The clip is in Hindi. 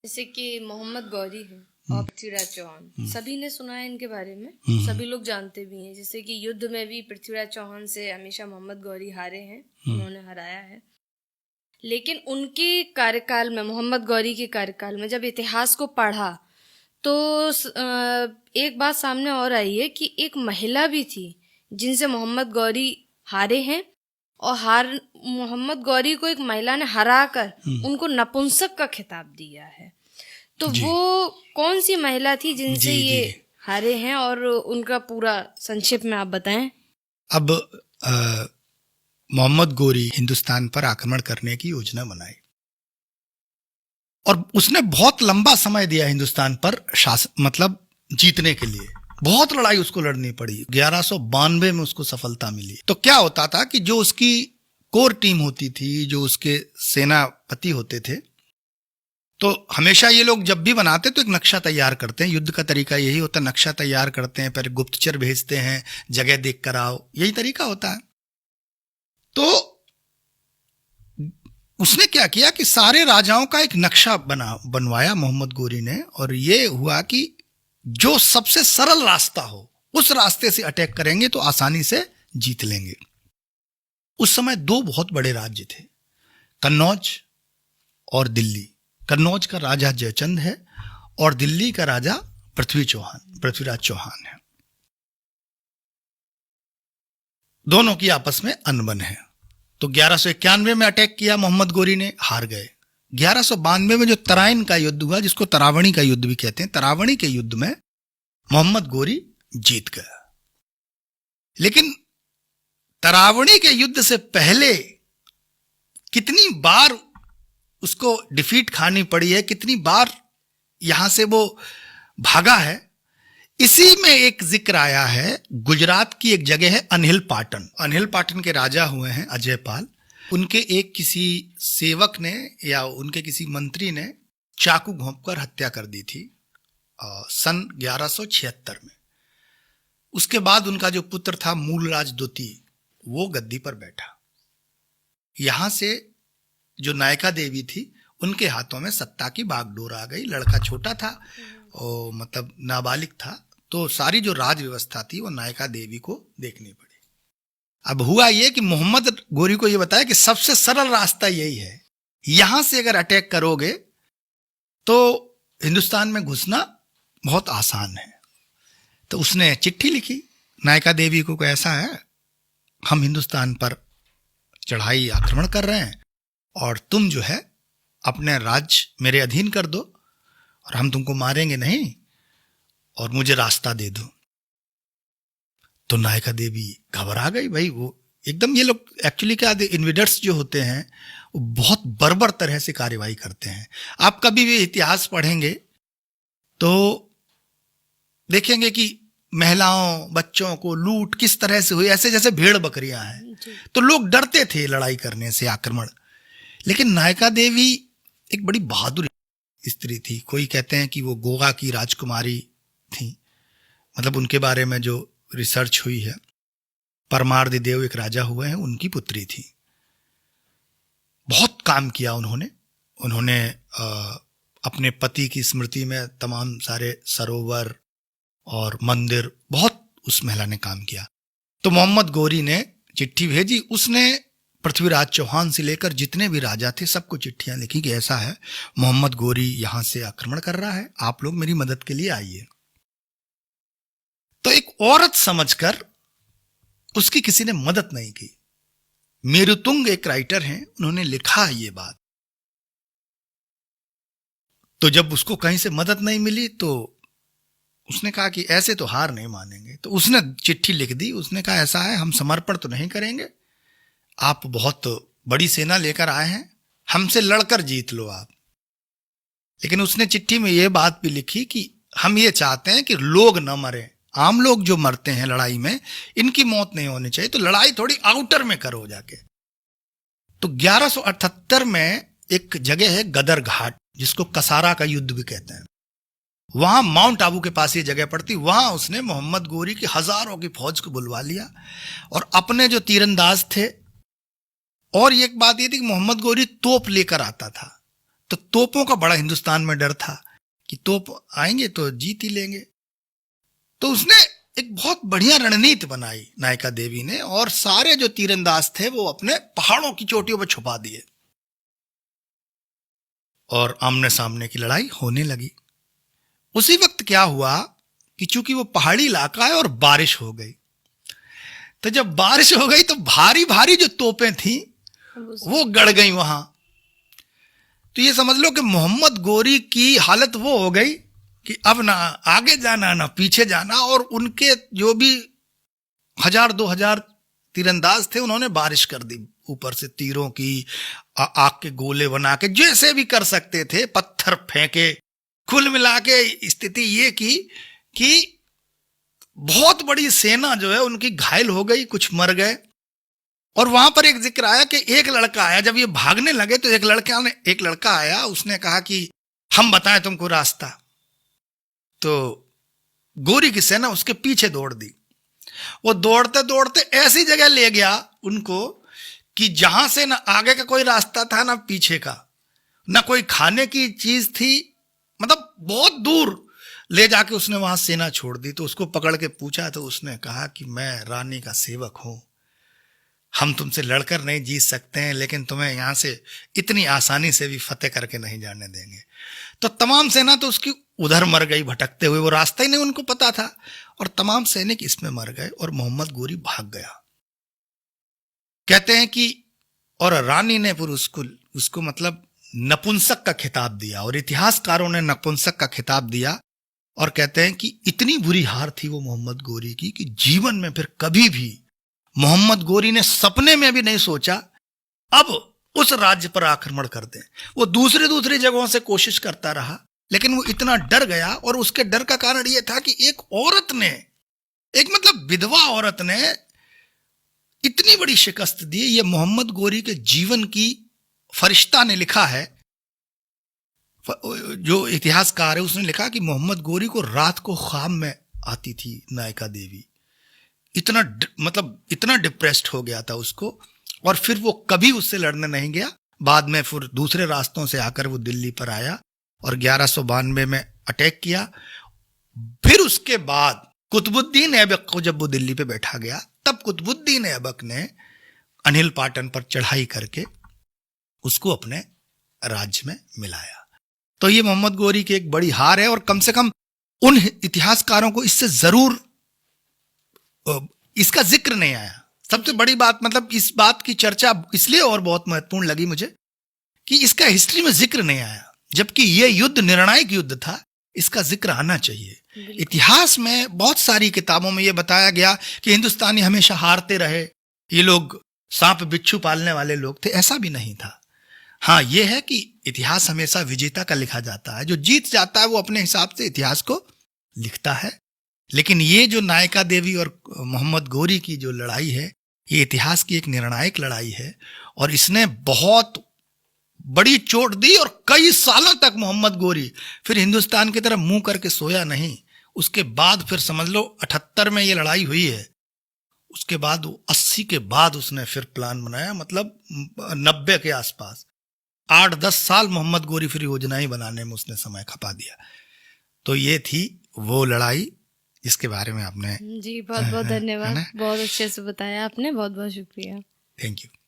जैसे कि मोहम्मद गौरी है और पृथ्वीराज चौहान, सभी ने सुना है इनके बारे में, सभी लोग जानते भी हैं। जैसे कि युद्ध में भी पृथ्वीराज चौहान से हमेशा मोहम्मद गौरी हारे हैं, उन्होंने हराया है। लेकिन उनके कार्यकाल में, मोहम्मद गौरी के कार्यकाल में जब इतिहास को पढ़ा तो एक बात सामने और आई है कि एक महिला भी थी जिनसे मोहम्मद गौरी हारे हैं, और मोहम्मद गौरी को एक महिला ने हराकर उनको नपुंसक का खिताब दिया है। तो वो कौन सी महिला थी जिनसे ये हारे हैं, और उनका पूरा संक्षेप में आप बताएं। अब मोहम्मद गौरी हिंदुस्तान पर आक्रमण करने की योजना बनाई और उसने बहुत लंबा समय दिया हिंदुस्तान पर मतलब जीतने के लिए। बहुत लड़ाई उसको लड़नी पड़ी। 1192 में उसको सफलता मिली। तो क्या होता था कि जो उसकी कोर टीम होती थी, जो उसके सेनापति होते थे, तो हमेशा ये लोग जब भी बनाते तो एक नक्शा तैयार करते हैं। युद्ध का तरीका यही होता है, नक्शा तैयार करते हैं, फिर गुप्तचर भेजते हैं, जगह देख कर आओ, यही तरीका होता है। तो उसने क्या किया कि सारे राजाओं का एक नक्शा बनवाया मोहम्मद गौरी ने, और ये हुआ कि जो सबसे सरल रास्ता हो उस रास्ते से अटैक करेंगे तो आसानी से जीत लेंगे। उस समय दो बहुत बड़े राज्य थे, कन्नौज और दिल्ली। कन्नौज का राजा जयचंद है और दिल्ली का राजा पृथ्वीराज चौहान है। दोनों की आपस में अनबन है। तो 1191 में अटैक किया मोहम्मद गौरी ने, हार गए। 1192 में जो तराइन का युद्ध हुआ, जिसको तरावणी का युद्ध भी कहते हैं, तरावणी के युद्ध में मोहम्मद गौरी जीत गया। लेकिन तरावणी के युद्ध से पहले कितनी बार उसको डिफीट खानी पड़ी है, कितनी बार यहां से वो भागा है, इसी में एक जिक्र आया है। गुजरात की एक जगह है अनहिल पाटन। अनहिल पाटन के राजा हुए हैं अजयपाल। उनके एक किसी सेवक ने या उनके किसी मंत्री ने चाकू घोंपकर हत्या कर दी थी सन 1176 में। उसके बाद उनका जो पुत्र था मूलराज द्वितीय, वो गद्दी पर बैठा। यहां से जो नायका देवी थी, उनके हाथों में सत्ता की बागडोर आ गई। लड़का छोटा था और मतलब नाबालिग था, तो सारी जो राज व्यवस्था थी वो नायका देवी को देखनी पड़ी। अब हुआ ये कि मोहम्मद गौरी को ये बताया कि सबसे सरल रास्ता यही है, यहां से अगर अटैक करोगे तो हिंदुस्तान में घुसना बहुत आसान है। तो उसने चिट्ठी लिखी नायका देवी को, ऐसा है, हम हिंदुस्तान पर चढ़ाई आक्रमण कर रहे हैं और तुम जो है अपने राज्य मेरे अधीन कर दो और हम तुमको मारेंगे नहीं, और मुझे रास्ता दे दो। तो नायका देवी घबरा गई। भाई वो एकदम, ये लोग एक्चुअली क्या, इन्वेडर्स जो होते हैं वो बहुत बर्बर तरह से कार्यवाही करते हैं। आप कभी भी इतिहास पढ़ेंगे तो देखेंगे कि महिलाओं बच्चों को लूट किस तरह से हुई, ऐसे जैसे भेड़ बकरियां हैं। तो लोग डरते थे लड़ाई करने से, आक्रमण। लेकिन नायका देवी एक बड़ी बहादुर स्त्री थी। कोई कहते हैं कि वो गोवा की राजकुमारी थी, मतलब उनके बारे में जो रिसर्च हुई है, परमार्दी देव एक राजा हुए हैं, उनकी पुत्री थी। बहुत काम किया उन्होंने अपने पति की स्मृति में तमाम सारे सरोवर और मंदिर, बहुत उस महिला ने काम किया। तो मोहम्मद गौरी ने चिट्ठी भेजी। उसने पृथ्वीराज चौहान से लेकर जितने भी राजा थे सबको चिट्ठियां लिखी कि ऐसा है, मोहम्मद गौरी यहां से आक्रमण कर रहा है, आप लोग मेरी मदद के लिए आइए। तो एक औरत समझकर उसकी किसी ने मदद नहीं की। मेरुतुंग एक राइटर हैं, उन्होंने लिखा ये बात। तो जब उसको कहीं से मदद नहीं मिली तो उसने कहा कि ऐसे तो हार नहीं मानेंगे। तो उसने चिट्ठी लिख दी। उसने कहा ऐसा है, हम समर्पण तो नहीं करेंगे, आप बहुत बड़ी सेना लेकर आए हैं, हमसे लड़कर जीत लो आप। लेकिन उसने चिट्ठी में यह बात भी लिखी कि हम ये चाहते हैं कि लोग न मरे, आम लोग जो मरते हैं लड़ाई में, इनकी मौत नहीं होनी चाहिए, तो लड़ाई थोड़ी आउटर में करो जाके। तो 1178 में एक जगह है गदर घाट, जिसको कसारा का युद्ध भी कहते हैं, वहां माउंट आबू के पास ये जगह पड़ती। वहां उसने मोहम्मद गौरी की हजारों की फौज को बुलवा लिया और अपने जो तीरंदाज थे, और एक बात ये थी कि मोहम्मद गौरी तोप लेकर आता था, तो तोपों का बड़ा हिंदुस्तान में डर था कि तोप आएंगे तो जीत ही लेंगे। तो उसने एक बहुत बढ़िया रणनीति बनाई नायका देवी ने, और सारे जो तीरंदाज थे वो अपने पहाड़ों की चोटियों पर छुपा दिए और आमने सामने की लड़ाई होने लगी। उसी वक्त क्या हुआ कि चूंकि वो पहाड़ी इलाका है और बारिश हो गई, तो जब बारिश हो गई तो भारी भारी जो तोपें थी वो गड़ गई वहां। तो ये समझ लो कि मोहम्मद गोरी की हालत वो हो गई कि अब ना आगे जाना ना पीछे जाना, और उनके जो भी 1000-2000 तीरंदाज थे उन्होंने बारिश कर दी ऊपर से तीरों की, आग के गोले बना के जैसे भी कर सकते थे, पत्थर फेंके। कुल मिला के स्थिति ये की कि बहुत बड़ी सेना जो है उनकी घायल हो गई, कुछ मर गए। और वहां पर एक जिक्र आया कि एक लड़का आया, जब ये भागने लगे तो एक लड़का आया, उसने कहा कि हम बताएं तुमको रास्ता। तो गोरी की सेना उसके पीछे दौड़ दी। वो दौड़ते दौड़ते ऐसी जगह ले गया उनको कि जहां से ना आगे का कोई रास्ता था ना पीछे का, ना कोई खाने की चीज थी, मतलब बहुत दूर ले जाके उसने वहां सेना छोड़ दी। तो उसको पकड़ के पूछा तो उसने कहा कि मैं रानी का सेवक हूं, हम तुमसे लड़कर नहीं जीत सकते हैं, लेकिन तुम्हें यहां से इतनी आसानी से भी फतेह करके नहीं जाने देंगे। तो तमाम सेना तो उसकी उधर मर गई भटकते हुए, वो रास्ता ही नहीं उनको पता था, और तमाम सैनिक इसमें मर गए और मोहम्मद गोरी भाग गया। कहते हैं कि और रानी ने फिर उसको मतलब नपुंसक का खिताब दिया, और इतिहासकारों ने नपुंसक का खिताब दिया। और कहते हैं कि इतनी बुरी हार थी वो मोहम्मद गोरी की कि जीवन में फिर कभी भी मोहम्मद गोरी ने सपने में भी नहीं सोचा अब उस राज्य पर आक्रमण कर दें। वो दूसरी जगहों से कोशिश करता रहा, लेकिन वो इतना डर गया, और उसके डर का कारण ये था कि एक औरत ने, एक मतलब विधवा औरत ने इतनी बड़ी शिकस्त दी। ये मोहम्मद गोरी के जीवन की फरिश्ता ने लिखा है, जो इतिहासकार है उसने लिखा कि मोहम्मद गोरी को रात को ख्वाब में आती थी नायका देवी। इतना डिप्रेस्ड हो गया था उसको, और फिर वो कभी उससे लड़ने नहीं गया। बाद में फिर दूसरे रास्तों से आकर वो दिल्ली पर आया और 1192 में अटैक किया। फिर उसके बाद कुतुबुद्दीन ऐबक को जब वो दिल्ली पे बैठा गया, तब कुतुबुद्दीन ऐबक ने अनिल पाटन पर चढ़ाई करके उसको अपने राज्य में मिलाया। तो ये मोहम्मद गोरी की एक बड़ी हार है, और कम से कम उन इतिहासकारों को इससे जरूर इसका जिक्र नहीं आया। सबसे बड़ी बात, मतलब इस बात की चर्चा इसलिए और बहुत महत्वपूर्ण लगी मुझे कि इसका हिस्ट्री में जिक्र नहीं आया, जबकि यह युद्ध निर्णायक युद्ध था, इसका जिक्र आना चाहिए। इतिहास में बहुत सारी किताबों में यह बताया गया कि हिंदुस्तानी हमेशा हारते रहे, ये लोग सांप बिच्छू पालने वाले लोग थे, ऐसा भी नहीं था। हाँ, यह है कि इतिहास हमेशा विजेता का लिखा जाता है, जो जीत जाता है वो अपने हिसाब से इतिहास को लिखता है। लेकिन ये जो नायका देवी और मोहम्मद गोरी की जो लड़ाई है, ये इतिहास की एक निर्णायक लड़ाई है, और इसने बहुत बड़ी चोट दी, और कई सालों तक मोहम्मद गोरी फिर हिंदुस्तान की तरफ मुंह करके सोया नहीं। उसके बाद फिर समझ लो 78 में ये लड़ाई हुई है, उसके बाद 80 के बाद उसने फिर प्लान बनाया, मतलब 90 के आसपास 8-10 साल मोहम्मद गोरी फिर योजनाएं बनाने में उसने समय खपा दिया। तो ये थी वो लड़ाई जिसके बारे में आपने जी बहुत बहुत धन्यवाद, बहुत अच्छे से बताया आपने, बहुत बहुत शुक्रिया। Thank you.